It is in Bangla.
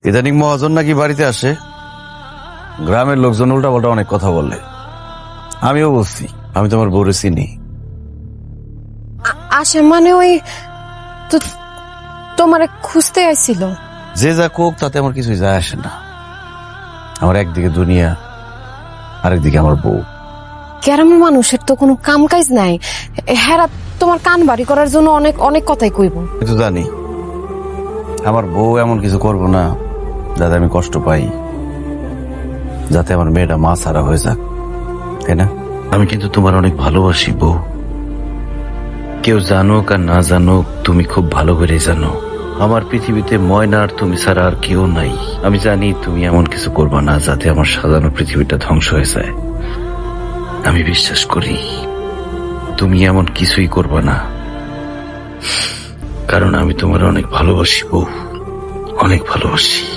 ইদানিং মহাজন নাকি বাড়িতে আসে, গ্রামের লোকজন উল্টা পাল্টা অনেক কথা বলে। আমিও বলছি আমি তোমার বউরে চিনি। আসে মানে ওই তোমারে খুঁজতে আইছিল। যে যা কোক তাতে আমার কিছুই যায় আসে না। আমার একদিকে দুনিয়া, আরেকদিকে আমার বউ। গ্রামের মানুষের তো কোনো কাম কাজ নাই, হেরা তোমার কান বাড়ি করার জন্য অনেক অনেক কথাই কইব। কিন্তু জানি আমার বউ এমন কিছু করবো না যাতে আমি কষ্ট পাই, যাতে আমার মেয়েটা মা ছাড়া হয়ে যাক, তাই না? আমি কিন্তু তোমার অনেক ভালোবাসি বউ। কেউ জানুক আর না জানুক, তুমি খুব ভালো করে জানো আমার পৃথিবীতে ময়না আর তুমি ছাড়া আর কেউ নাই। আমি জানি তুমি এমন কিছু করবা না যাতে আমার সাজানো পৃথিবীটা ধ্বংস হয়ে যায়। আমি বিশ্বাস করি তুমি এমন কিছুই করবা না, কারণ আমি তোমার অনেক ভালোবাসি বউ, অনেক ভালোবাসি।